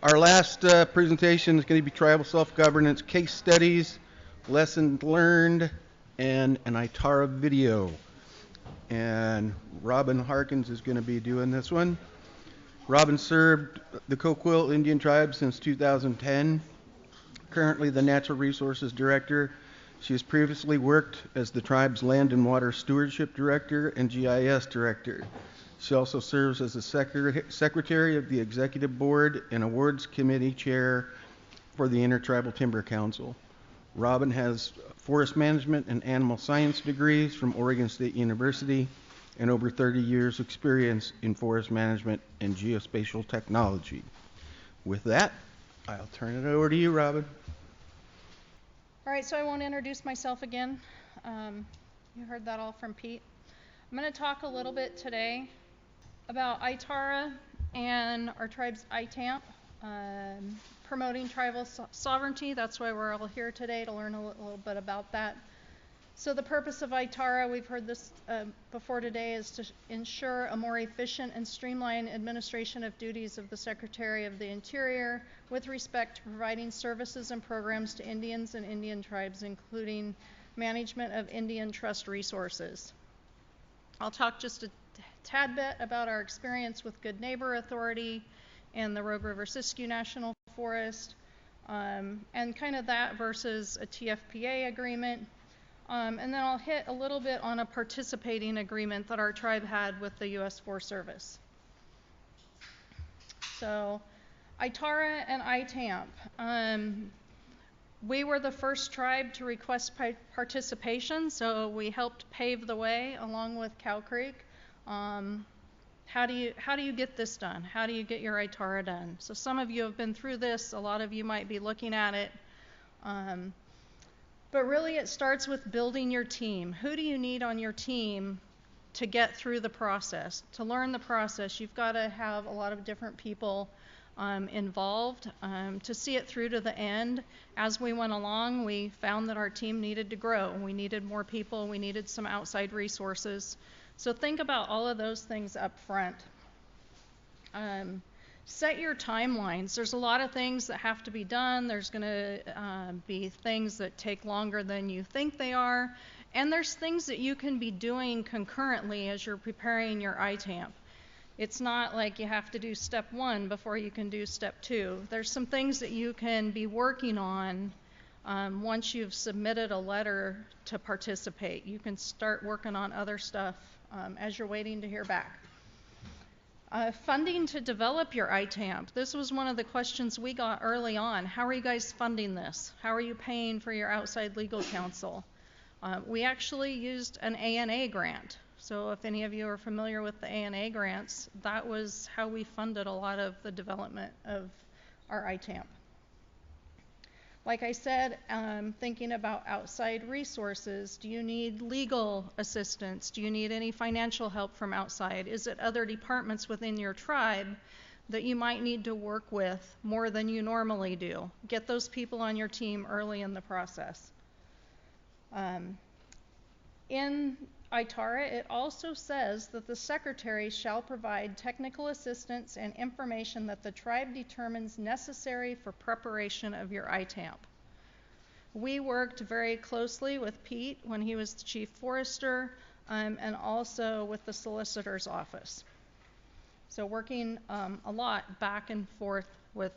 Our last presentation is going to be tribal self-governance case studies, lessons learned, and an ITARA video. And Robin Harkins is going to be doing this one. Robin served the Coquille Indian tribe since 2010, currently the Natural Resources Director. She has previously worked as the tribe's Land and Water Stewardship Director and GIS Director. She also serves as the Secretary of the Executive Board and Awards Committee Chair for the Intertribal Timber Council. Robin has forest management and animal science degrees from Oregon State University and over 30 years experience in forest management and geospatial technology. With that, I'll turn it over to you, Robin. All right, so I won't introduce myself again. You heard that all from Pete. I'm going to talk a little bit today about ITARA and our tribe's ITAMP, promoting tribal sovereignty. That's why we're all here today, to learn a little bit about that. So the purpose of ITARA, we've heard this before today, is to ensure a more efficient and streamlined administration of duties of the Secretary of the Interior with respect to providing services and programs to Indians and Indian tribes, including management of Indian trust resources. I'll talk just a tad bit about our experience with Good Neighbor Authority and the Rogue River Siskiyou National Forest, and kind of that versus a TFPA agreement. And then I'll hit a little bit on a participating agreement that our tribe had with the U.S. Forest Service. So, ITARA and ITAMP. We were the first tribe to request participation, so we helped pave the way along with Cow Creek. How do you get this done? How do you get your ITARA done? So some of you have been through this. A lot of you might be looking at it. But really it starts with building your team. Who do you need on your team to get through the process? To learn the process, you've got to have a lot of different people involved to see it through to the end. As we went along, we found that our team needed to grow. We needed more people. We needed some outside resources. So think about all of those things up front. Set your timelines. There's a lot of things that have to be done. There's going to be things that take longer than you think they are. And there's things that you can be doing concurrently as you're preparing your ITAMP. It's not like you have to do step 1 before you can do step 2. There's some things that you can be working on once you've submitted a letter to participate. You can start working on other stuff as you're waiting to hear back. Funding to develop your ITAMP. This was one of the questions we got early on. How are you guys funding this? How are you paying for your outside legal counsel? We actually used an ANA grant. So if any of you are familiar with the ANA grants, that was how we funded a lot of the development of our ITAMP. Like I said, thinking about outside resources. Do you need legal assistance? Do you need any financial help from outside? Is it other departments within your tribe that you might need to work with more than you normally do? Get those people on your team early in the process. In ITARA, it also says that the secretary shall provide technical assistance and information that the tribe determines necessary for preparation of your ITAMP. We worked very closely with Pete when he was the chief forester, and also with the solicitor's office. So working a lot back and forth with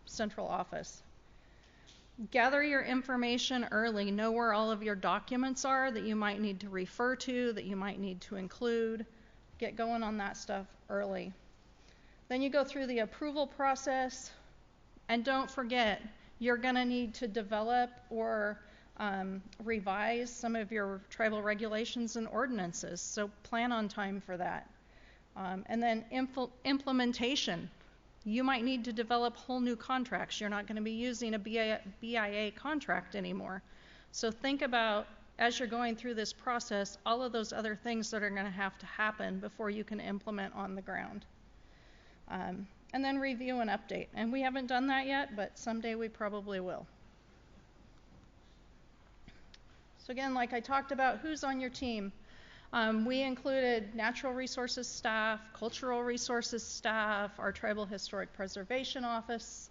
central office. Gather your information early. Know where all of your documents are that you might need to refer to, that you might need to include. Get going on that stuff early. Then you go through the approval process, and don't forget, you're going to need to develop or revise some of your tribal regulations and ordinances, so plan on time for that. And then implementation. You might need to develop whole new contracts. You're not going to be using a BIA contract anymore. So think about, as you're going through this process, all of those other things that are going to have to happen before you can implement on the ground. And then review and update. And we haven't done that yet, but someday we probably will. So again, like I talked about, who's on your team? We included natural resources staff, cultural resources staff, our tribal historic preservation office,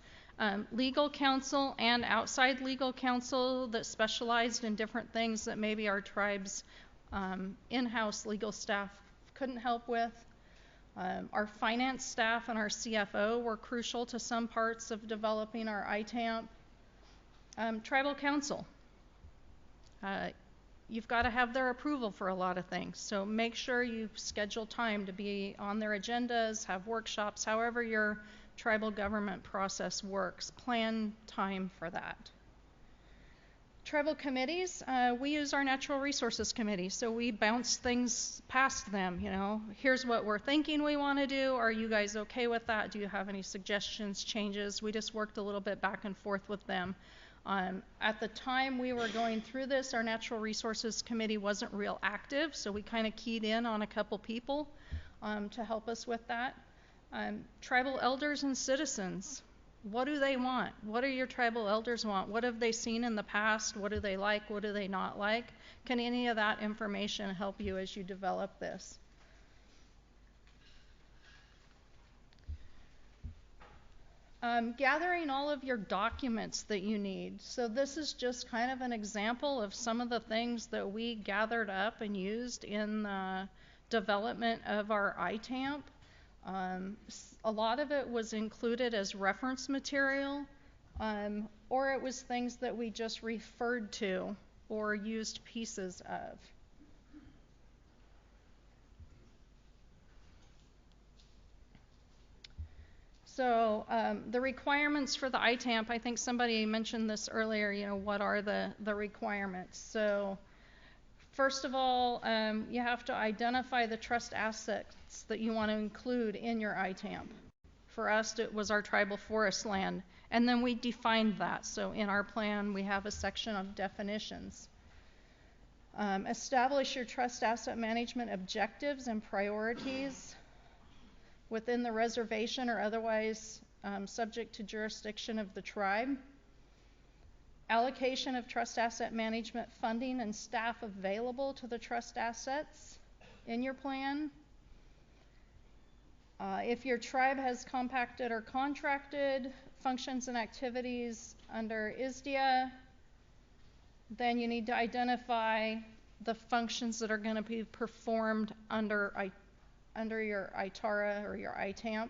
legal counsel and outside legal counsel that specialized in different things that maybe our tribe's in-house legal staff couldn't help with. Our finance staff and our CFO were crucial to some parts of developing our ITAMP. Tribal council. You've got to have their approval for a lot of things, so make sure you schedule time to be on their agendas, have workshops, however your tribal government process works. Plan time for that. Tribal committees, we use our natural resources committee, so we bounce things past them, you know. Here's what we're thinking we want to do. Are you guys okay with that? Do you have any suggestions, changes? We just worked a little bit back and forth with them. At the time we were going through this, our natural resources committee wasn't real active, so we kind of keyed in on a couple people to help us with that. Tribal elders and citizens. What do they want? What do your tribal elders want? What have they seen in the past? What do they like? What do they not like? Can any of that information help you as you develop this? Gathering all of your documents that you need. So this is just kind of an example of some of the things that we gathered up and used in the development of our ITAMP. A lot of it was included as reference material, or it was things that we just referred to or used pieces of. So the requirements for the ITAMP, I think somebody mentioned this earlier, you know, what are the requirements? So first of all, you have to identify the trust assets that you want to include in your ITAMP. For us, it was our tribal forest land, and then we defined that. So in our plan, we have a section of definitions. Establish your trust asset management objectives and priorities within the reservation or otherwise subject to jurisdiction of the tribe. Allocation of trust asset management funding and staff available to the trust assets in your plan. If your tribe has compacted or contracted functions and activities under ISDIA, then you need to identify the functions that are going to be performed under your ITARA or your ITAMP,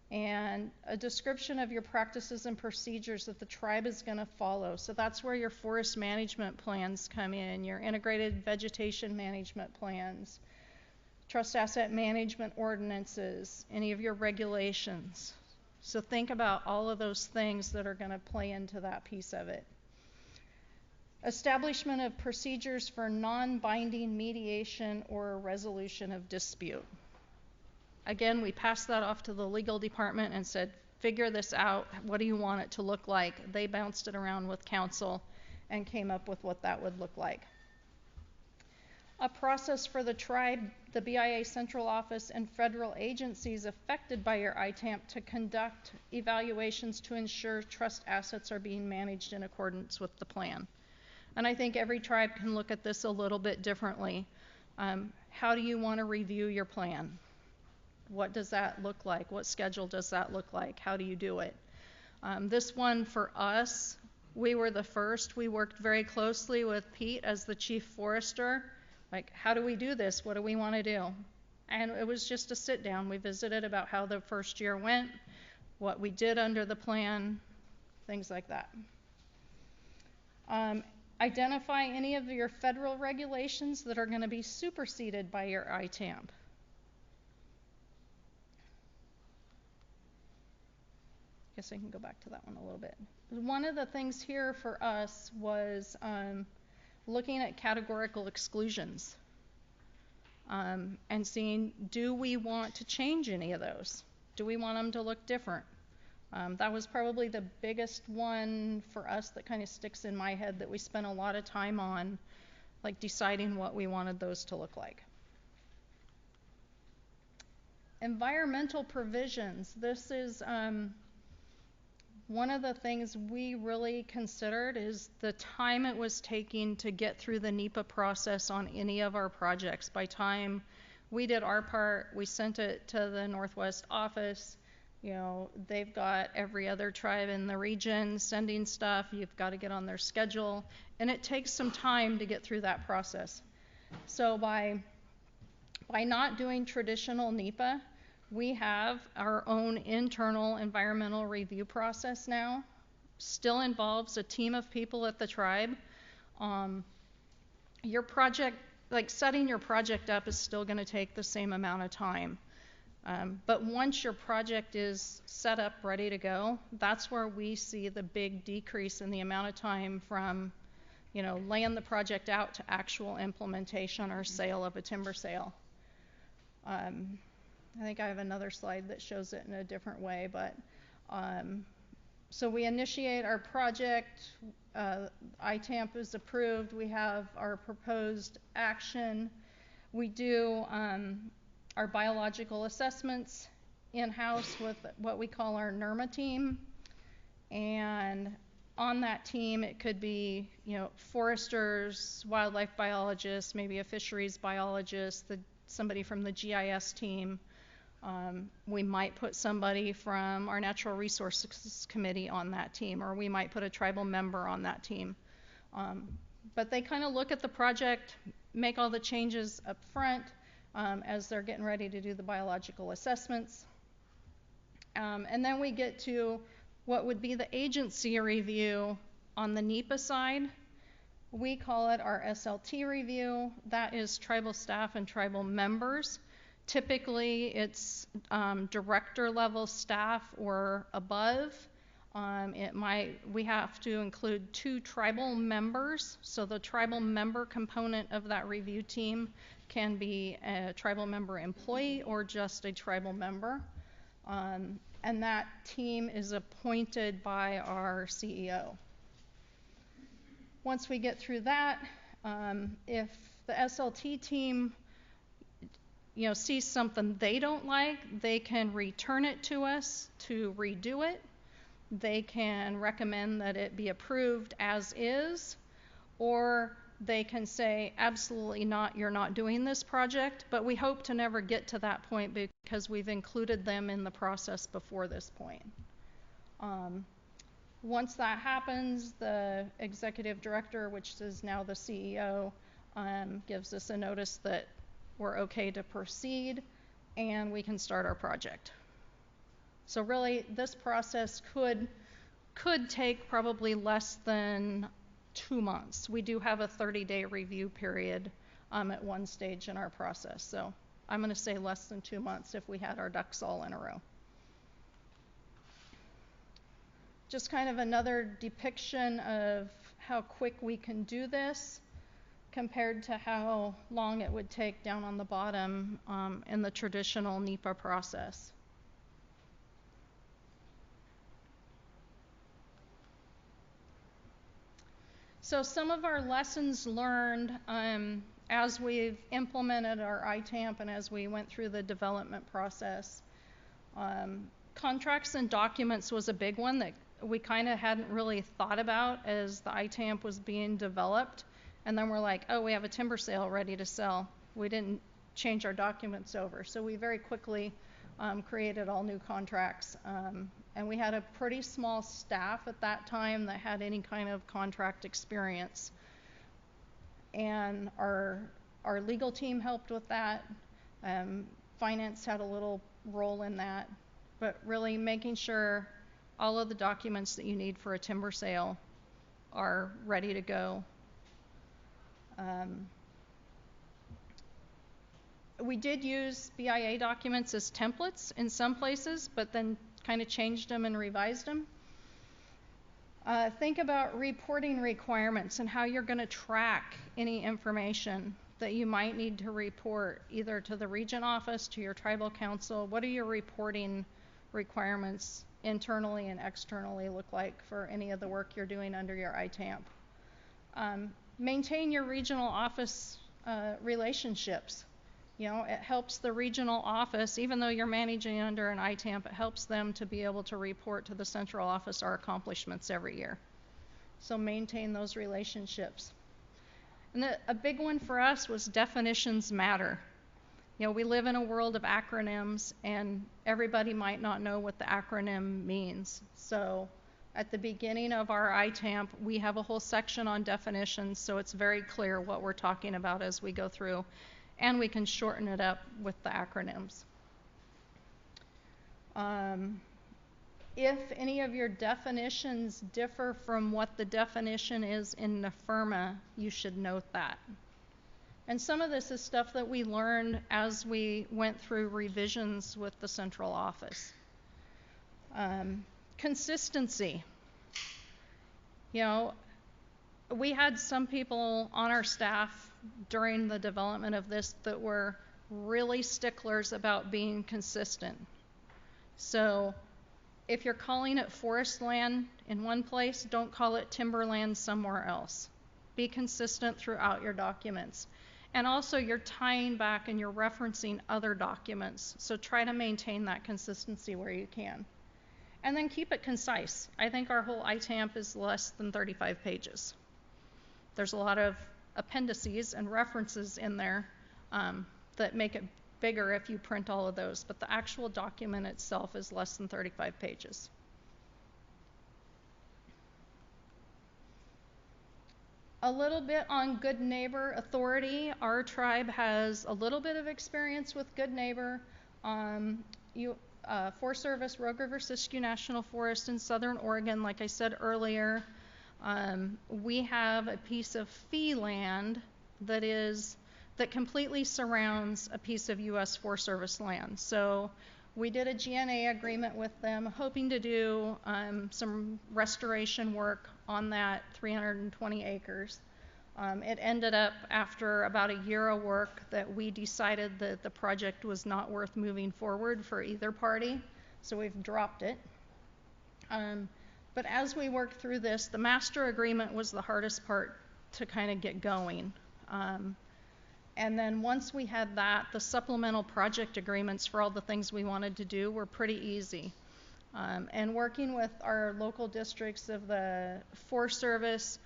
and a description of your practices and procedures that the tribe is going to follow. So that's where your forest management plans come in, your integrated vegetation management plans, trust asset management ordinances, any of your regulations. So think about all of those things that are going to play into that piece of it. Establishment of procedures for non-binding mediation or resolution of dispute. Again, we passed that off to the legal department and said, figure this out. What do you want it to look like? They bounced it around with council and came up with what that would look like. A process for the tribe, the BIA central office, and federal agencies affected by your ITAMP to conduct evaluations to ensure trust assets are being managed in accordance with the plan. And I think every tribe can look at this a little bit differently. How do you want to review your plan? What does that look like? What schedule does that look like? How do you do it? This one for us, we were the first. We worked very closely with Pete as the chief forester. Like, how do we do this? What do we want to do? And it was just a sit down. We visited about how the first year went, what we did under the plan, things like that. Identify any of your federal regulations that are going to be superseded by your ITAMP. Guess I can go back to that one a little bit. One of the things here for us was looking at categorical exclusions and seeing, do we want to change any of those? Do we want them to look different? That was probably the biggest one for us that kind of sticks in my head that we spent a lot of time on, like deciding what we wanted those to look like. Environmental provisions. This is one of the things we really considered is the time it was taking to get through the NEPA process on any of our projects. By time we did our part, we sent it to the Northwest office. You know, they've got every other tribe in the region sending stuff. You've got to get on their schedule, and it takes some time to get through that process. So by not doing traditional NEPA, we have our own internal environmental review process now. Still involves a team of people at the tribe. Your project, like setting your project up, is still going to take the same amount of time. But once your project is set up, ready to go, that's where we see the big decrease in the amount of time from, you know, laying the project out to actual implementation or sale of a timber sale. I think I have another slide that shows it in a different way, but so we initiate our project, ITAMP is approved, we have our proposed action, we do our biological assessments in-house with what we call our NERMA team, and on that team it could be, you know, foresters, wildlife biologists, maybe a fisheries biologist, somebody from the GIS team. We might put somebody from our Natural Resources Committee on that team, or we might put a tribal member on that team. But they kind of look at the project, make all the changes up front as they're getting ready to do the biological assessments. And then we get to what would be the agency review on the NEPA side. We call it our SLT review. That is tribal staff and tribal members. Typically, it's director level staff or above. We have to include 2 tribal members. So the tribal member component of that review team can be a tribal member employee or just a tribal member. And that team is appointed by our CEO. Once we get through that, if the SLT team, you know, sees something they don't like, they can return it to us to redo it. They can recommend that it be approved as is, or they can say, absolutely not, you're not doing this project, but we hope to never get to that point because we've included them in the process before this point. Once that happens, the executive director, which is now the CEO, gives us a notice that we're okay to proceed, and we can start our project. So really, this process could take probably less than 2 months. We do have a 30-day review period at one stage in our process. So I'm going to say less than 2 months if we had our ducks all in a row. Just kind of another depiction of how quick we can do this compared to how long it would take down on the bottom in the traditional NEPA process. So some of our lessons learned as we've implemented our ITAMP and as we went through the development process. Contracts and documents was a big one that we kind of hadn't really thought about as the ITAMP was being developed. And then we're like, oh, we have a timber sale ready to sell. We didn't change our documents over. So we very quickly created all new contracts. And we had a pretty small staff at that time that had any kind of contract experience. And our legal team helped with that. Finance had a little role in that. But really making sure all of the documents that you need for a timber sale are ready to go. We did use BIA documents as templates in some places, but then kind of changed them and revised them. Think about reporting requirements and how you're going to track any information that you might need to report either to the region office, to your tribal council. What are your reporting requirements internally and externally look like for any of the work you're doing under your ITAMP? Maintain your regional office relationships. You know, it helps the regional office, even though you're managing under an ITAMP, it helps them to be able to report to the central office our accomplishments every year. So maintain those relationships. And a big one for us was definitions matter. You know, we live in a world of acronyms, and everybody might not know what the acronym means. So at the beginning of our ITAMP, we have a whole section on definitions, so it's very clear what we're talking about as we go through. And we can shorten it up with the acronyms. If any of your definitions differ from what the definition is in NFIRMA, you should note that. And some of this is stuff that we learned as we went through revisions with the central office. Consistency. You know, we had some people on our staff during the development of this that were really sticklers about being consistent. So if you're calling it forest land in one place, don't call it timberland somewhere else. Be consistent throughout your documents. And also you're tying back and you're referencing other documents. So try to maintain that consistency where you can. And then keep it concise. I think our whole ITAMP is less than 35 pages. There's a lot of appendices and references in there that make it bigger if you print all of those, but the actual document itself is less than 35 pages. A little bit on good neighbor authority. Our tribe has a little bit of experience with good neighbor. Forest Service, Rogue River Siskiyou National Forest in Southern Oregon, like I said earlier, we have a piece of fee land that completely surrounds a piece of U.S. Forest Service land. So we did a GNA agreement with them, hoping to do some restoration work on that 320 acres. It ended up, after about a year of work, that we decided that the project was not worth moving forward for either party, so we've dropped it. But as we worked through this, the master agreement was the hardest part to kind of get going. And then once we had that, the supplemental project agreements for all the things we wanted to do were pretty easy. And working with our local districts of the Forest Service,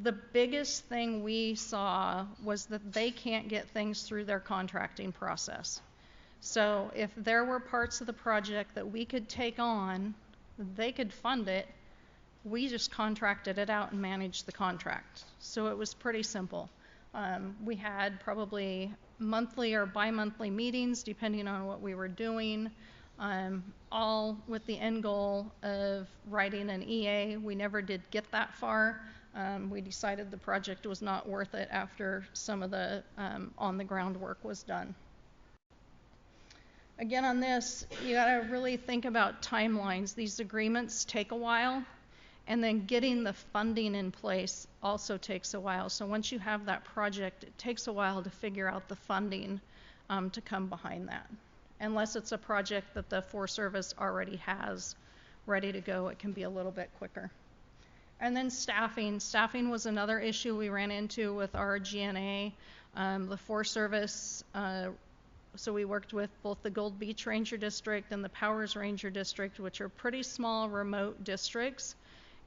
the biggest thing we saw was that they can't get things through their contracting process. So if there were parts of the project that we could take on, they could fund it, we just contracted it out and managed the contract. So it was pretty simple. We had probably monthly or bi-monthly meetings depending on what we were doing, all with the end goal of writing an EA. We never did get that far. We decided the project was not worth it after some of the on-the-ground work was done. Again, on this, you gotta really think about timelines. These agreements take a while, and then getting the funding in place also takes a while. So once you have that project, it takes a while to figure out the funding to come behind that. Unless it's a project that the Forest Service already has ready to go, it can be a little bit quicker. And then staffing. Staffing was another issue we ran into with our GNA. The Forest Service, so we worked with both the Gold Beach Ranger District and the Powers Ranger District, which are pretty small remote districts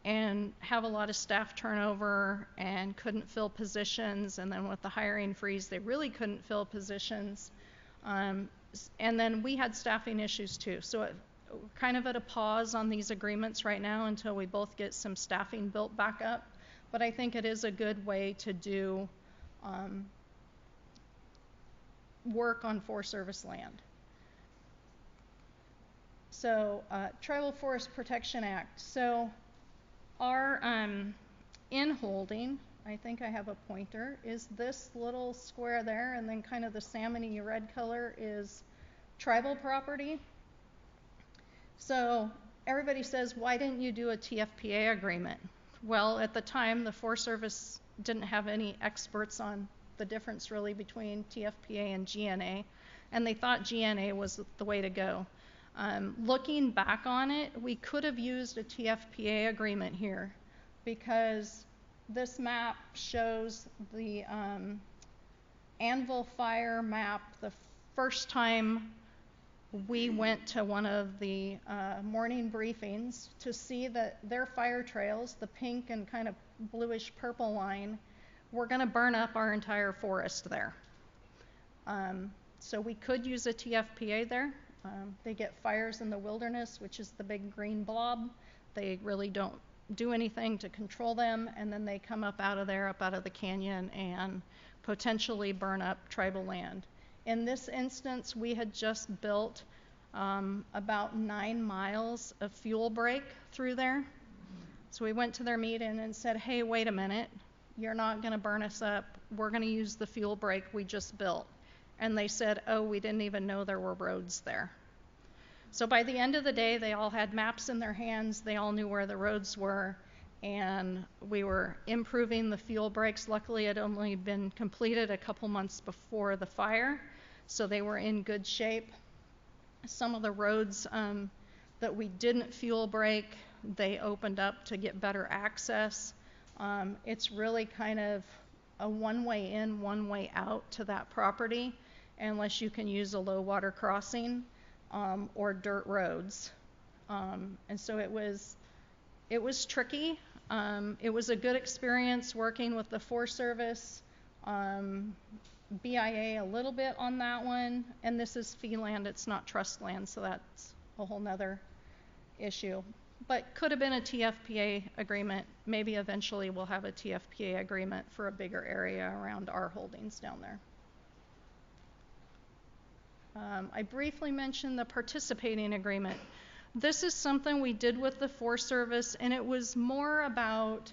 and have a lot of staff turnover and couldn't fill positions. And then with the hiring freeze, they really couldn't fill positions. And then we had staffing issues too. So we're kind of at a pause on these agreements right now until we both get some staffing built back up. But I think it is a good way to do work on Forest Service land. So Tribal Forest Protection Act. So our in-holding, I think I have a pointer, is this little square there, and then kind of the salmony red color is tribal property. So everybody says, why didn't you do a TFPA agreement? Well, at the time, the Forest Service didn't have any experts on the difference really between TFPA and GNA, and they thought GNA was the way to go. Looking back on it, we could have used a TFPA agreement here because this map shows the Anvil Fire map, the first time we went to one of the morning briefings to see that their fire trails, the pink and kind of bluish purple line, were going to burn up our entire forest there. So we could use a TFPA there. They get fires in the wilderness, which is the big green blob. They really don't do anything to control them, and then they come up out of there, up out of the canyon, and potentially burn up tribal land. In this instance, we had just built about 9 miles of fuel break through there. So we went to their meeting and said, hey, wait a minute, you're not going to burn us up. We're going to use the fuel break we just built. And they said, oh, we didn't even know there were roads there. So by the end of the day, they all had maps in their hands. They all knew where the roads were. And we were improving the fuel breaks. Luckily, it had only been completed a couple months before the fire, so they were in good shape. Some of the roads that we didn't fuel break, they opened up to get better access. It's really kind of a one-way in, one-way out to that property, unless you can use a low water crossing or dirt roads. And so it was tricky. It was a good experience working with the Forest Service, BIA a little bit on that one, and this is fee land, it's not trust land, so that's a whole nother issue. But could have been a TFPA agreement. Maybe eventually we'll have a TFPA agreement for a bigger area around our holdings down there. I briefly mentioned the participating agreement. This is something we did with the Forest Service, and it was more about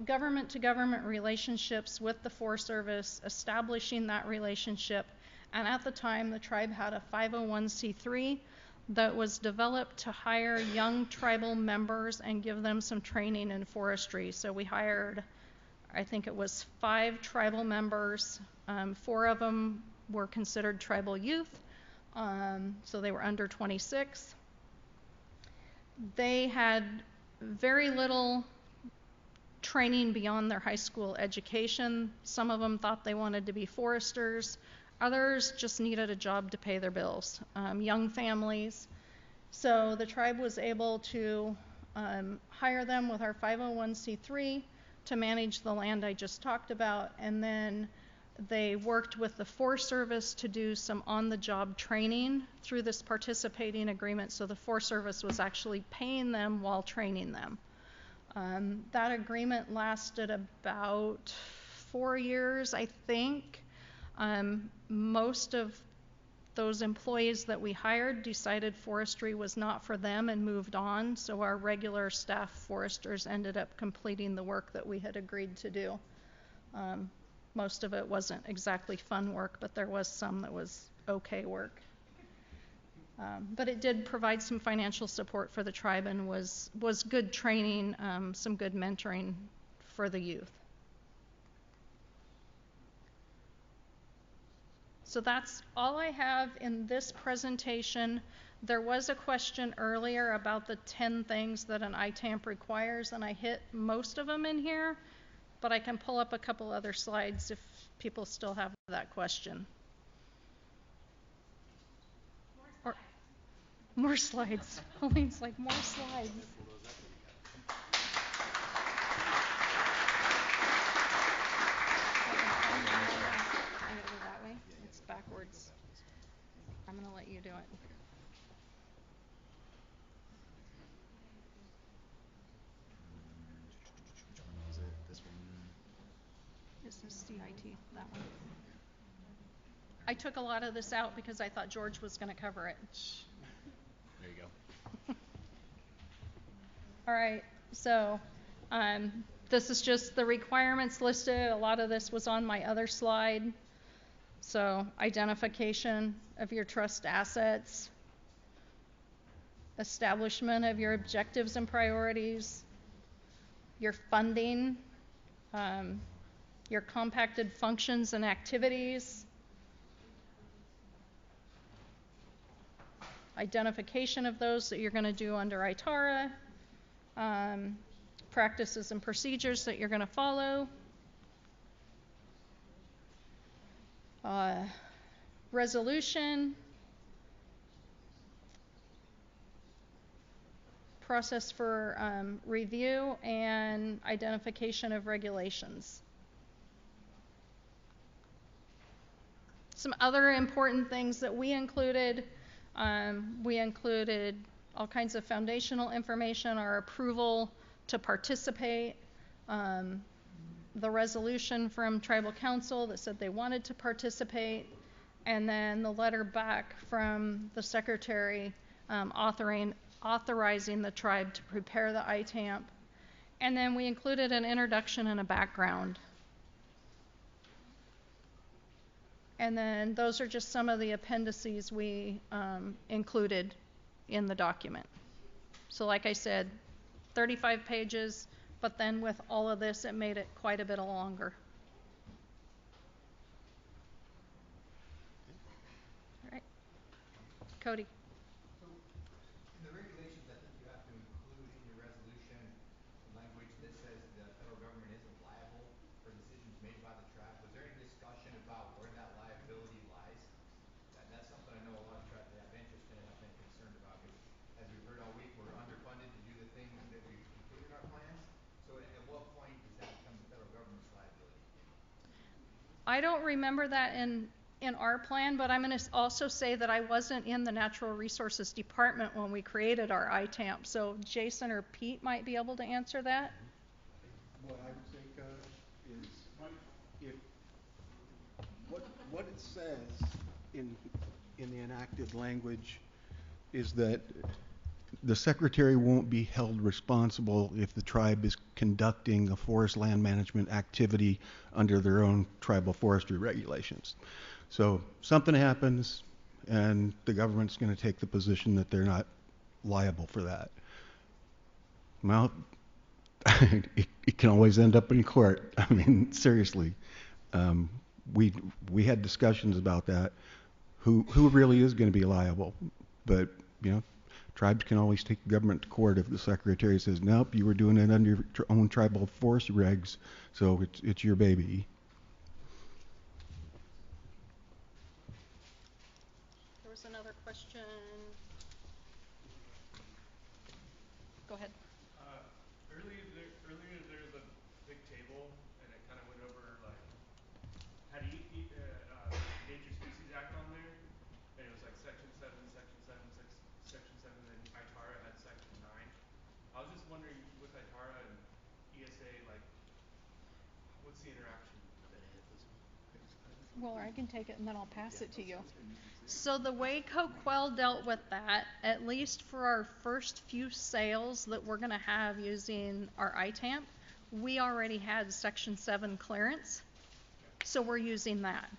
government-to-government relationships with the Forest Service, establishing that relationship. And at the time, the tribe had a 501c3 that was developed to hire young tribal members and give them some training in forestry. So we hired, I think it was 5 tribal members. 4 of them were considered tribal youth, so they were under 26. They had very little training beyond their high school education. Some of them thought they wanted to be foresters. Others just needed a job to pay their bills, young families. So the tribe was able to hire them with our 501c3 to manage the land I just talked about, and then they worked with the Forest Service to do some on-the-job training through this participating agreement, so the Forest Service was actually paying them while training them. That agreement lasted about 4 years, I think. Most of those employees that we hired decided forestry was not for them and moved on, so our regular staff foresters ended up completing the work that we had agreed to do. Most of it wasn't exactly fun work, but there was some that was okay work. But it did provide some financial support for the tribe and was good training, some good mentoring for the youth. So that's all I have in this presentation. There was a question earlier about the 10 things that an ITAMP requires, and I hit most of them in here, but I can pull up a couple other slides if people still have that question. More slides. Colleen's like, more slides. I'm gonna go that way. It's backwards. I'm gonna let you do it. Is it this one? This is CIT, that one. I took a lot of this out because I thought George was gonna cover it. There you go. All right, so this is just the requirements listed. A lot of this was on my other slide. So identification of your trust assets, establishment of your objectives and priorities, your funding, your compacted functions and activities, identification of those that you're going to do under ITARA, practices and procedures that you're going to follow, resolution, process for review, and identification of regulations. Some other important things that we included all kinds of foundational information, our approval to participate, the resolution from Tribal Council that said they wanted to participate, and then the letter back from the Secretary authorizing the tribe to prepare the ITAMP. And then we included an introduction and a background. And then those are just some of the appendices we included in the document. So like I said, 35 pages, but then with all of this, it made it quite a bit longer. All right. Cody. So in the regulations, I think you have to include in your resolution language that says the federal government isn't liable for decisions made by the tribe. Was there any discussion about where that liability lies? That's something I know a lot of tribes have interest in and have been concerned about, because as we've heard all week, we're underfunded to do the things that we've included in our plans. So at what point does that become the federal government's liability? I don't remember that in our plan, but I'm going to also say that I wasn't in the Natural Resources Department when we created our ITAMP. So Jason or Pete might be able to answer that. What I would say, Coach, is if what it says in the enacted language is that the Secretary won't be held responsible if the tribe is conducting a forest land management activity under their own tribal forestry regulations. So something happens and the government's going to take the position that they're not liable for that. Well, it can always end up in court. I mean, seriously. We had discussions about that. Who really is going to be liable? But, you know, tribes can always take the government to court if the Secretary says, nope, you were doing it under your own tribal forest regs, so it's your baby. There was another question. Go ahead. Earlier there was a big table, and it kind of went over, like, had Endangered Species Act on there, and it was like Section 7, Section 7, Section 7, and then ITARA had Section 9. I was just wondering, with ITARA and ESA, like, what's the interaction? Well, I can take it and then I'll pass it to you. So the way Coquille dealt with that, at least for our first few sales that we're going to have using our ITAMP, we already had Section 7 clearance, so we're using that.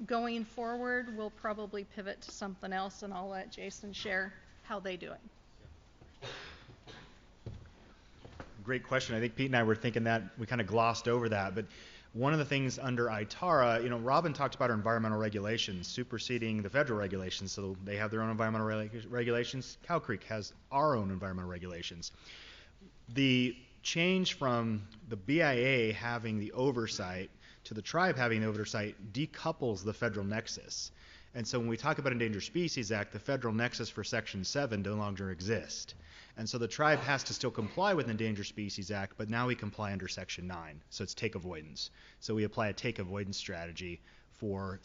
Going forward, we'll probably pivot to something else, and I'll let Jason share how they do it. Great question. I think Pete and I were thinking that we kind of glossed over that, but one of the things under ITARA, you know, Robin talked about our environmental regulations superseding the federal regulations, so they have their own environmental regulations. Cow Creek has our own environmental regulations. The change from the BIA having the oversight to the tribe having the oversight decouples the federal nexus. And so when we talk about Endangered Species Act, the federal nexus for Section 7 no longer exists. And so the tribe has to still comply with Endangered Species Act, but now we comply under Section 9. So it's take avoidance. So we apply a take avoidance strategy for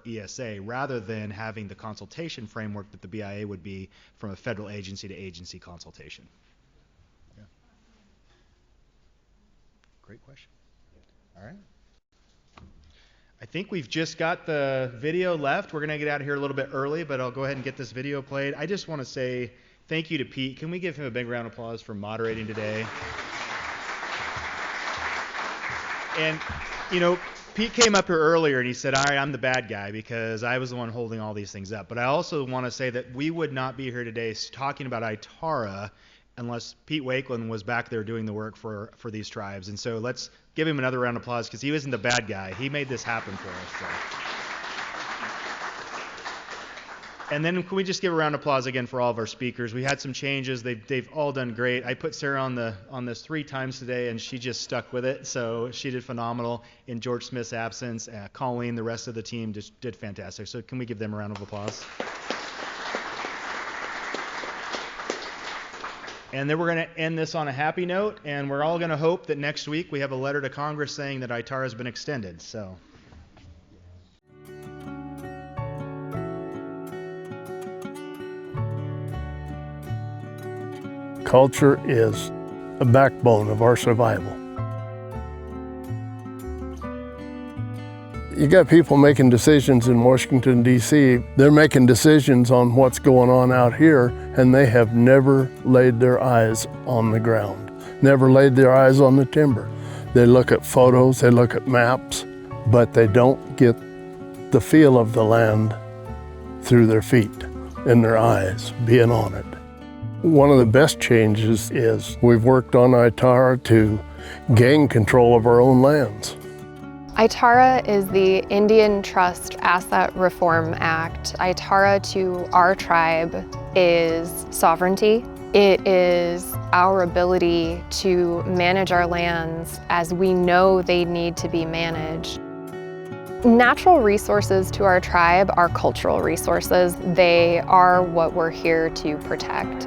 ESA rather than having the consultation framework that the BIA would be from a federal agency to agency consultation. Yeah. Great question. All right. I think we've just got the video left. We're going to get out of here a little bit early, but I'll go ahead and get this video played. I just want to say thank you to Pete. Can we give him a big round of applause for moderating today? And, you know, Pete came up here earlier and he said, all right, I'm the bad guy because I was the one holding all these things up. But I also want to say that we would not be here today talking about ITARA unless Pete Wakeland was back there doing the work for these tribes. And so let's give him another round of applause because he wasn't the bad guy. He made this happen for us. So. And then can we just give a round of applause again for all of our speakers? We had some changes. They've all done great. I put Sarah on this 3 times today, and she just stuck with it. So she did phenomenal in George Smith's absence. Colleen, the rest of the team just did fantastic. So can we give them a round of applause? And then we're going to end this on a happy note, and we're all going to hope that next week we have a letter to Congress saying that ITARA has been extended. So. Culture is the backbone of our survival. You got people making decisions in Washington, D.C. They're making decisions on what's going on out here, and they have never laid their eyes on the ground, never laid their eyes on the timber. They look at photos, they look at maps, but they don't get the feel of the land through their feet, in their eyes, being on it. One of the best changes is we've worked on ITARA to gain control of our own lands. ITARA is the Indian Trust Asset Reform Act. ITARA to our tribe is sovereignty. It is our ability to manage our lands as we know they need to be managed. Natural resources to our tribe are cultural resources. They are what we're here to protect.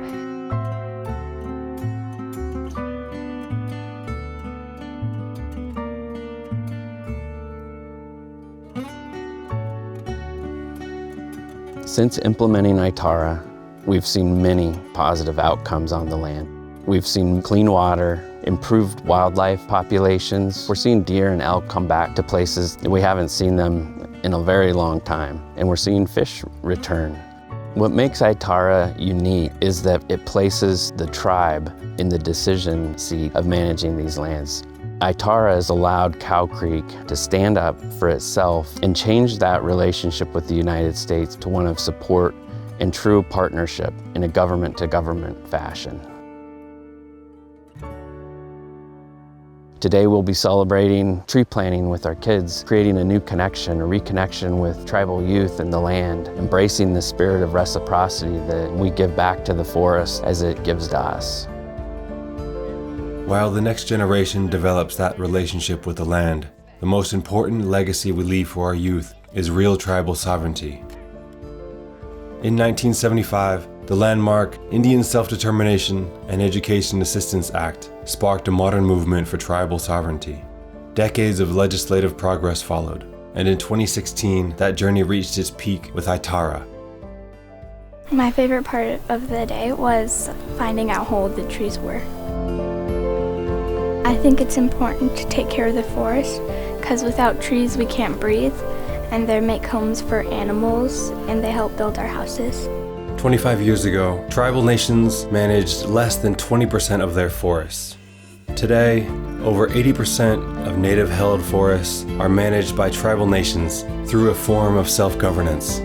Since implementing ITARA, we've seen many positive outcomes on the land. We've seen clean water, improved wildlife populations. We're seeing deer and elk come back to places that we haven't seen them in a very long time, and we're seeing fish return. What makes ITARA unique is that it places the tribe in the decision seat of managing these lands. ITARA has allowed Cow Creek to stand up for itself and change that relationship with the United States to one of support and true partnership in a government-to-government fashion. Today we'll be celebrating tree planting with our kids, creating a new connection, a reconnection with tribal youth and the land, embracing the spirit of reciprocity that we give back to the forest as it gives to us. While the next generation develops that relationship with the land, the most important legacy we leave for our youth is real tribal sovereignty. In 1975, the landmark Indian Self-Determination and Education Assistance Act sparked a modern movement for tribal sovereignty. Decades of legislative progress followed, and in 2016, that journey reached its peak with ITARA. My favorite part of the day was finding out how old the trees were. I think it's important to take care of the forest because without trees we can't breathe, and they make homes for animals and they help build our houses. 25 years ago, tribal nations managed less than 20% of their forests. Today, over 80% of native-held forests are managed by tribal nations through a form of self-governance.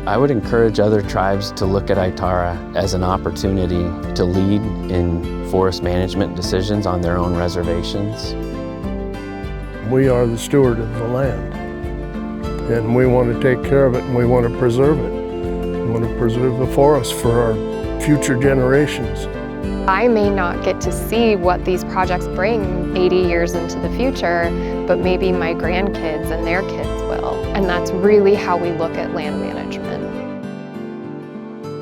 I would encourage other tribes to look at ITARA as an opportunity to lead in forest management decisions on their own reservations. We are the steward of the land, and we want to take care of it and we want to preserve it. We want to preserve the forest for our future generations. I may not get to see what these projects bring 80 years into the future, but maybe my grandkids and their kids will. And that's really how we look at land management.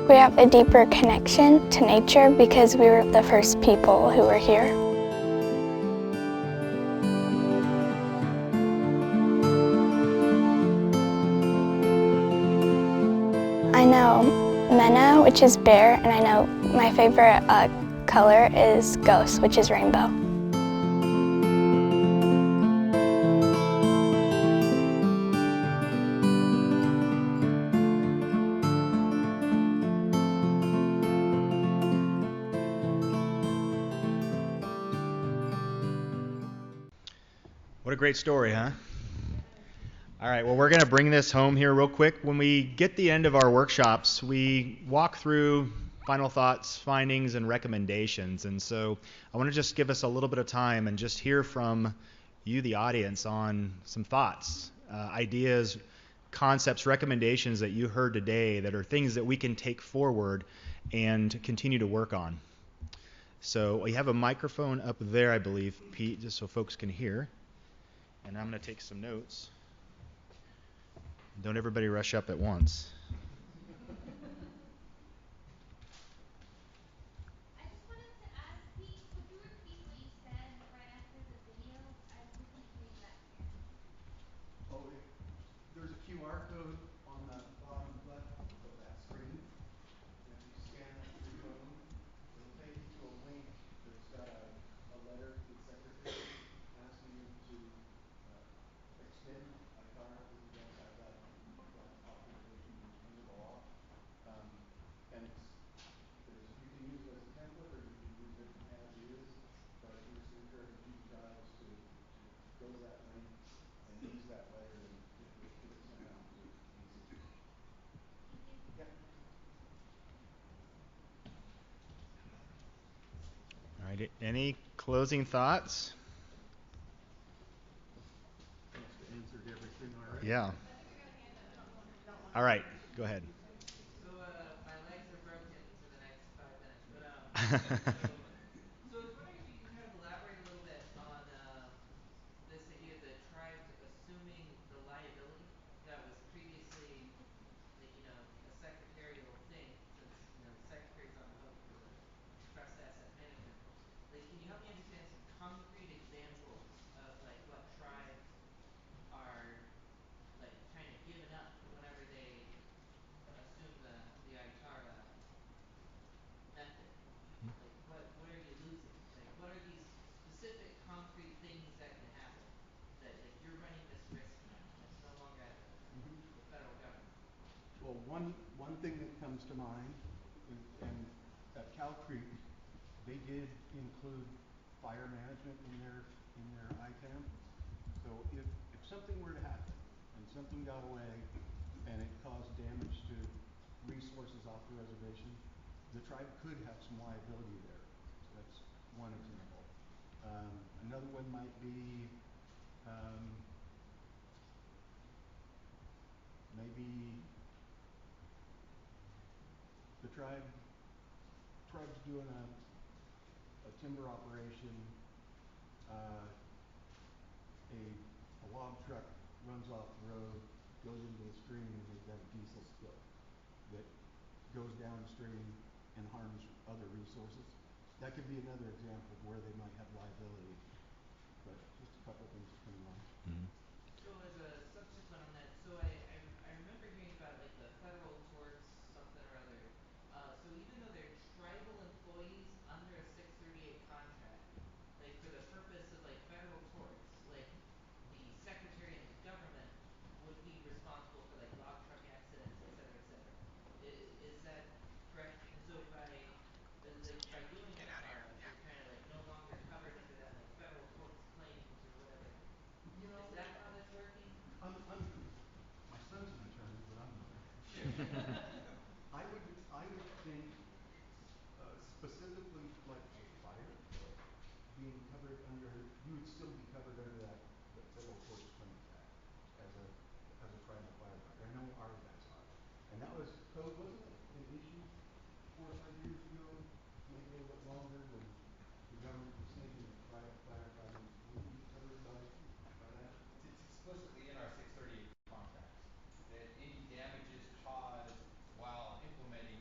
We have a deeper connection to nature because we were the first people who were here. I know Mena, which is bear, and I know my favorite color is ghost, which is rainbow. What a great story, huh? All right, well, we're going to bring this home here real quick. When we get the end of our workshops, we walk through final thoughts, findings, and recommendations. And so I want to just give us a little bit of time and just hear from you, the audience, on some thoughts, ideas, concepts, recommendations that you heard today that are things that we can take forward and continue to work on. So we have a microphone up there, I believe, Pete, just so folks can hear. And I'm going to take some notes. Don't everybody rush up at once. I just wanted to ask, Pete, could you repeat what you said right after the video? We couldn't hear you that clear. Oh, there's a QR code on the bottom left of that screen. And if you scan that with your phone, it'll take you to a link that's got a letter to the secretary asking you to extend ITARA because you don't have that authorization under the law. And you can use it as a template or you can use it as is. But we just encourage you guys to go to that link and use that letter and get it sent out to DC. Thank you. Yeah. All right. Any closing thoughts? Must have answered everything already. Yeah. All right. Go ahead. So my legs are broken for the next 5 minutes, but so I was wondering if you can kind of elaborate a little bit on this idea of the tribes assuming the liability that was previously, a secretarial thing, since the secretary's on the hook for the trust asset management. Like, can you help me understand some concrete examples of like what tribes are like kind of giving up whenever they assume the ITARA method? Like, what are you losing? Like, what are these specific concrete things that can happen that like you're running this risk now? It's no longer at the federal government. Well, one thing that comes to mind is, and at Cow Creek, they did include fire management in their ITAM. So if something were to happen and something got away and it caused damage to resources off the reservation, the tribe could have some liability there. That's one example. Another one might be maybe the tribe's doing a timber operation. A log truck runs off the road, goes into the stream, and they've got a diesel spill that goes downstream and harms other resources. That could be another example of where they might have liability, but just a couple things to come to mind. Mm-hmm. So as a subsequent on that, so I remember hearing about like the federal torts something or other. So even though they're tribal employees under a 638 contract, like for the purpose of like federal torts, like the secretary and the government would be responsible for like log truck accidents, et cetera, et cetera. Is that correct? And so by doing ITARA, you're kind of like no longer covered under that like federal torts claims or whatever. Is that how that's working? My son's an attorney, but I'm not. I would think specifically like for fire being covered under, you would still be covered under the Federal Torts Claims Act as a tribal firefighter. I know our guys are, and that was code, wasn't it, an issue 4 or 5 years ago, maybe a little bit longer, when the government was thinking that tribal firefighters wouldn't be covered by that. It's explicitly in our 638 contracts that any damages caused while implementing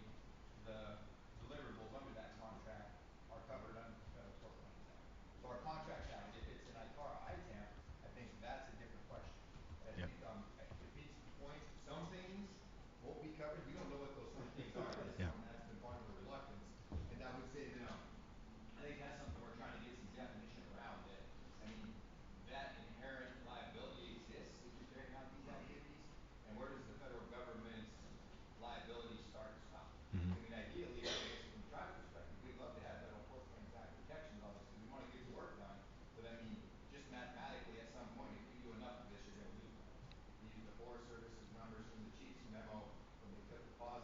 the deliverables under that contract are covered under the Federal Tort Claims Act. So our contract has, if it's an ITARA ITAM, I think that's a different question. But I think to Pete's point, some things won't be covered. We don't know what those some things are at this point. That's been part of our reluctance. And I would say that I think that's something we're trying to get some definition around. That, I mean, that inherent liability exists if you're carrying out these activities. And where does the federal government's liability start and stop? Mm-hmm. I mean, ideally, I guess from the tribe's perspective, we'd love to have Federal Tort Claims Act protections on this because we want to get the work done. But I mean, just mathematically, at some point, if you do enough of this, you're going to lose money. To use the Forest Service's numbers from the chief's memo when they took the pause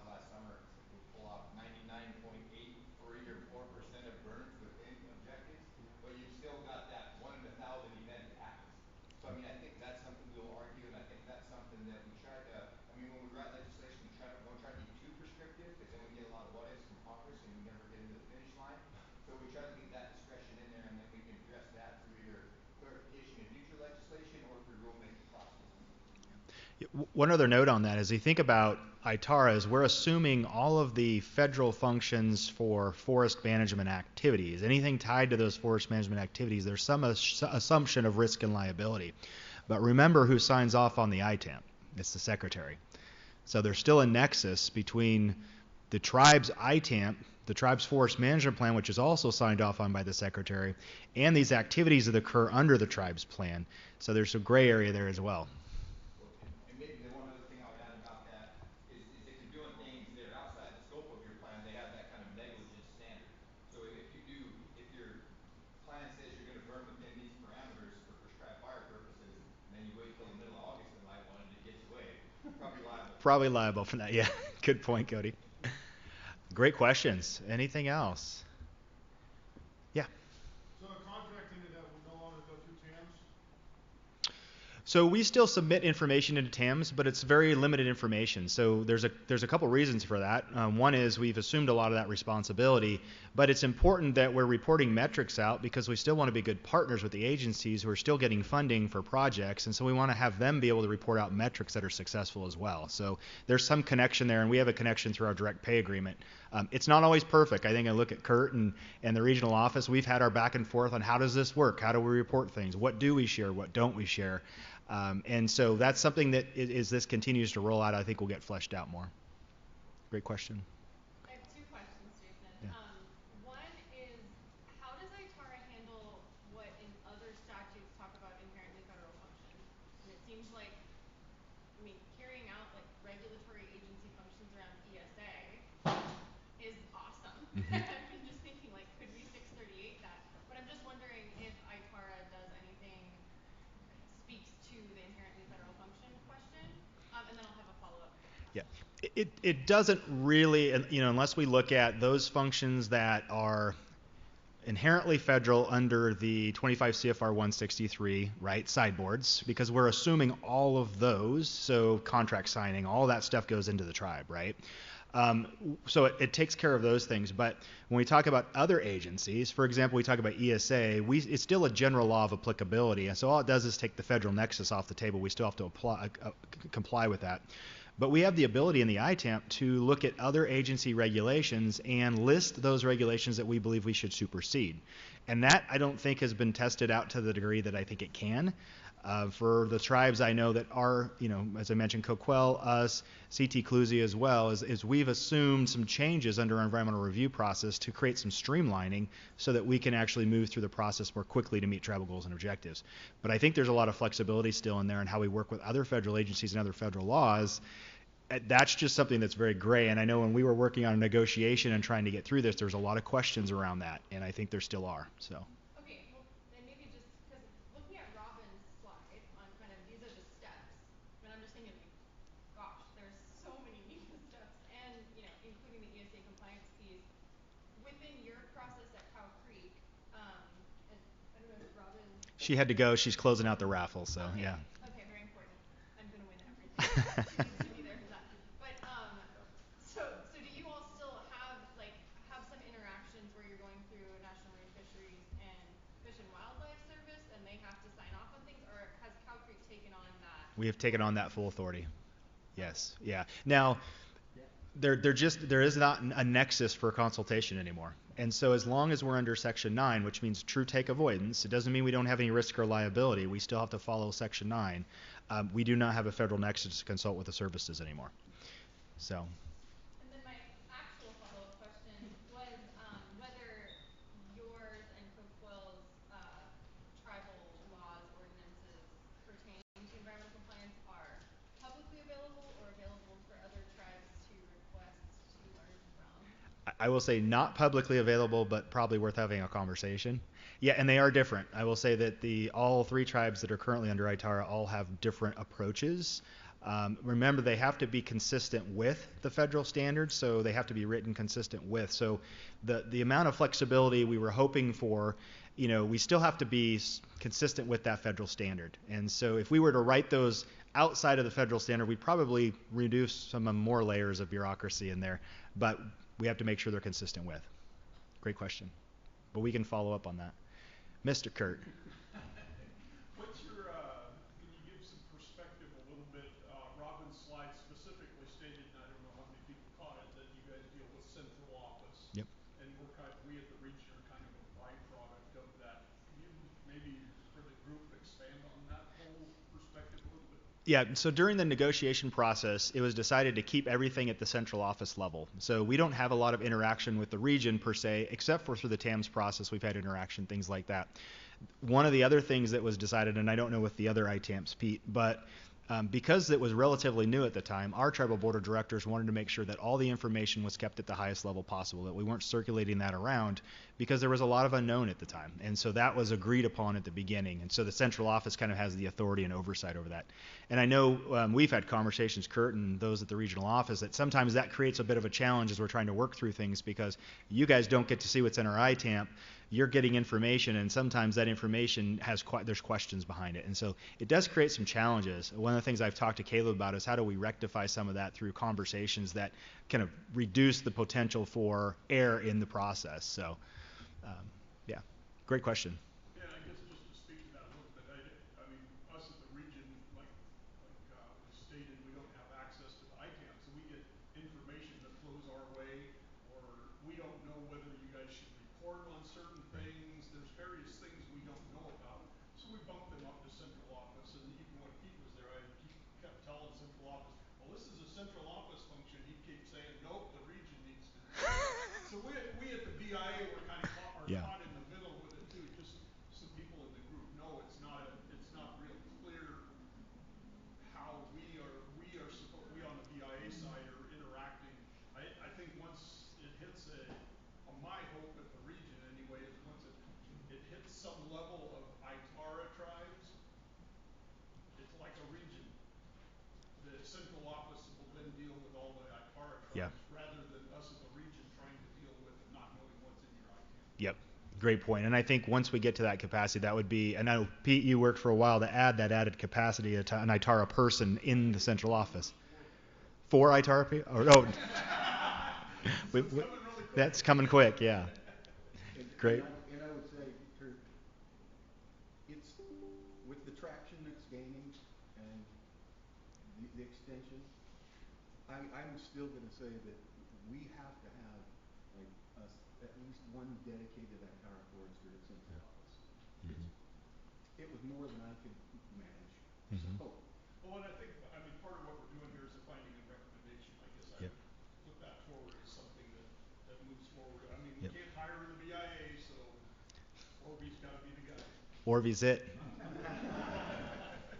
One other note on that is you think about ITARA is we're assuming all of the federal functions for forest management activities. Anything tied to those forest management activities, there's some assumption of risk and liability. But remember who signs off on the ITAM. It's the secretary. So there's still a nexus between the tribe's ITAM, the tribe's forest management plan, which is also signed off on by the secretary, and these activities that occur under the tribe's plan. So there's a gray area there as well. And maybe the one other thing I would add about that is if you're doing things that are outside the scope of your plan, they have that kind of negligence standard. So if your plan says you're going to burn within these parameters for prescribed fire purposes, and then you wait till the middle of August and light one and it gets away, probably liable. Probably liable for that, yeah. Good point, Cody. Great questions. Anything else? Yeah. So the contract into that will no longer go through TAMS? So we still submit information into TAMS, but it's very limited information. So there's a couple reasons for that. One is we've assumed a lot of that responsibility, but it's important that we're reporting metrics out because we still want to be good partners with the agencies who are still getting funding for projects, and so we want to have them be able to report out metrics that are successful as well. So there's some connection there, and we have a connection through our direct pay agreement. It's not always perfect. I think I look at Kurt and the regional office. We've had our back and forth on how does this work? How do we report things? What do we share? What don't we share? And so that's something that, as this continues to roll out, I think will get fleshed out more. Great question. I have two questions, Jason. Yeah. One is, how does ITARA handle what in other statutes talk about inherently federal functions? And it seems like, I mean, carrying out like regulatory agency functions around ESA is awesome. I've been just thinking, like, could we 638 that? But I'm just wondering if ITARA does anything speaks to the inherently federal function question, and then I'll have a follow-up. Yeah, it doesn't really, unless we look at those functions that are inherently federal under the 25 CFR 163, right, sideboards, because we're assuming all of those, so contract signing, all that stuff goes into the tribe, right? So it takes care of those things. But when we talk about other agencies, for example, we talk about ESA, it's still a general law of applicability. And so all it does is take the federal nexus off the table. We still have to comply with that. But we have the ability in the ITAM to look at other agency regulations and list those regulations that we believe we should supersede. And that, I don't think, has been tested out to the degree that I think it can. For the tribes I know that are, as I mentioned, Coquille, us, CT Clusie as well, is we've assumed some changes under our environmental review process to create some streamlining so that we can actually move through the process more quickly to meet tribal goals and objectives. But I think there's a lot of flexibility still in there in how we work with other federal agencies and other federal laws. That's just something that's very gray. And I know when we were working on a negotiation and trying to get through this, there's a lot of questions around that, and I think there still are. So. She had to go. She's closing out the raffle, so okay. Yeah. Okay, very important. I'm gonna win everything. She needs to be there for that. But so do you all still have some interactions where you're going through National Marine Fisheries and Fish and Wildlife Service, and they have to sign off on things, or has Cow Creek taken on that? We have taken on that full authority. Yes. Yeah. Now, there is not a nexus for consultation anymore. And so as long as we're under Section 9, which means true take avoidance, it doesn't mean we don't have any risk or liability. We still have to follow Section 9. We do not have a federal nexus to consult with the services anymore. So. And then my actual follow-up question was whether yours and Coquille's tribal laws, ordinances pertaining to environmental compliance are publicly available or available for other tribes to request to learn from? I will say not publicly available, but probably worth having a conversation. Yeah, and they are different. I will say that all three tribes that are currently under ITARA all have different approaches. Remember, they have to be consistent with the federal standards, so they have to be written consistent with. So the amount of flexibility we were hoping for, we still have to be consistent with that federal standard. And so if we were to write those outside of the federal standard, we'd probably reduce some more layers of bureaucracy in there. But we have to make sure they're consistent with. Great question. But we can follow up on that. Mr. Kurt. What's your, can you give some perspective a little bit on the group expand on that whole perspective a little bit? Yeah, so during the negotiation process, it was decided to keep everything at the central office level. So we don't have a lot of interaction with the region per se, except for through the TAMS process, we've had interaction, things like that. One of the other things that was decided, and I don't know with the other ITAMPs, Pete, but because it was relatively new at the time, our tribal board of directors wanted to make sure that all the information was kept at the highest level possible, that we weren't circulating that around because there was a lot of unknown at the time. And so that was agreed upon at the beginning. And so the central office kind of has the authority and oversight over that. And I know we've had conversations, Kurt and those at the regional office, that sometimes that creates a bit of a challenge as we're trying to work through things because you guys don't get to see what's in our ITAMP. You're getting information, and sometimes that information has there's questions behind it, and so it does create some challenges. One of the things I've talked to Caleb about is how do we rectify some of that through conversations that kind of reduce the potential for error in the process. So, yeah, great question. And I guess just to speak to that a little bit, I mean, us at the region, like was stated, we don't have access to the ITAM, so we get information that flows our way, or we don't know whether you guys should report on certain things. There's various things we don't know about, so we bump them up to central office. And even when Pete was there, I kept telling central office, well, this is a central office function. He'd keep saying, nope, the region needs to do it. So we at the BIA were kind of caught in the middle with it too. Just so people in the group know, it's not real clear how we on the BIA side are interacting. I think once it hits my hope at the region anyway is once it hits some level of ITARA tribes, it's like a region. The central office will then deal with all the ITARA tribes rather than us as a region trying to deal with and not knowing what's in your ITAM. Yep. Great point. And I think once we get to that capacity, that would be, and I know, Pete, you worked for a while to add that added capacity to an ITARA person in the central office. 4 ITARA people? Oh, that's coming quick, yeah. Great. And I would say, Kurt, it's with the traction it's gaining and the extension, I'm still going to say that we have to have like at least one dedicated ITARA forester at central office. It was more than I could manage. So. Well, and I mean, part of what we're doing here is a finding and recommendation. I guess I would put that forward as something that moves forward. I mean, we can't hire in the BIA, so Orby's got to be the guy. Orby's it.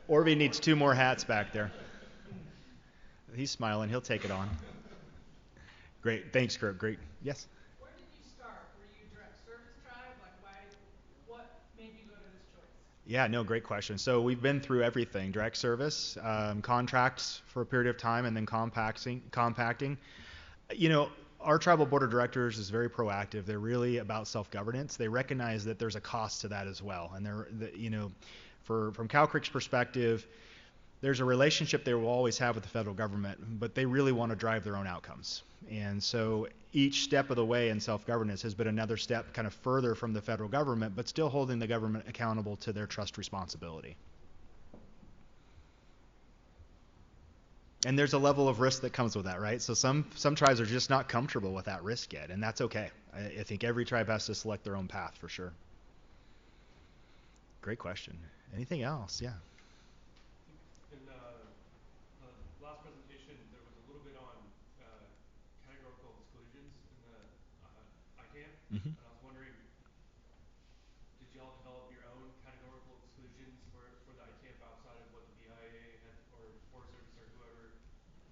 Orby needs 2 more hats back there. He's smiling. He'll take it on. Great. Thanks, Kurt. Great. Yes? Where did you start? Were you a direct service tribe? Like, what made you go to this choice? Yeah, no, great question. So we've been through everything: direct service, contracts for a period of time, and then compacting. You know, our tribal board of directors is very proactive. They're really about self-governance. They recognize that there's a cost to that as well. And from Cow Creek's perspective, there's a relationship they will always have with the federal government, but they really want to drive their own outcomes. And so each step of the way in self-governance has been another step kind of further from the federal government, but still holding the government accountable to their trust responsibility. And there's a level of risk that comes with that, right? So some tribes are just not comfortable with that risk yet, and that's okay. I think every tribe has to select their own path for sure. Great question. Anything else? Yeah. In the last presentation, there was a little bit on categorical exclusions in the ITAM, and I was wondering, did y'all develop your own categorical exclusions for the ITAM outside of what the BIA had or Forest Service or whoever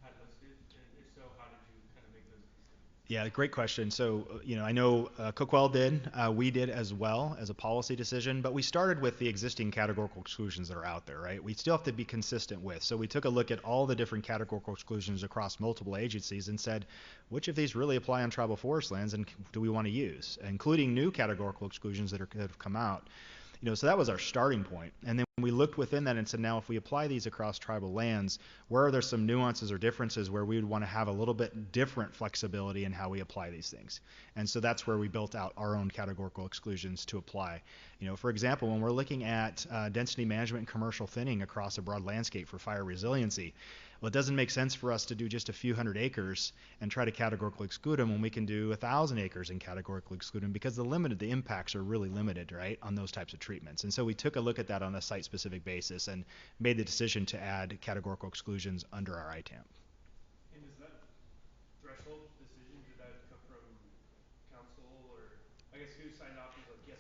had listed? And if so, how did you kind of make those decisions? Yeah, great question. So, I know Coquille did, we did as well as a policy decision, but we started with the existing categorical exclusions that are out there, right? We still have to be consistent with. So we took a look at all the different categorical exclusions across multiple agencies and said, which of these really apply on tribal forest lands and do we want to use, including new categorical exclusions that have come out. So that was our starting point. And then We looked within that and said, now if we apply these across tribal lands, where are there some nuances or differences where we would want to have a little bit different flexibility in how we apply these things? And so that's where we built out our own categorical exclusions to apply. You know, for example, when we're looking at density management and commercial thinning across a broad landscape for fire resiliency, well, it doesn't make sense for us to do just a few hundred acres and try to categorically exclude them when we can do 1,000 acres and categorically exclude them, because the impacts are really limited, right, on those types of treatments. And so we took a look at that on a site-specific basis and made the decision to add categorical exclusions under our ITAM. And does that threshold decision, did that come from council, or I guess who signed off and was like, yes,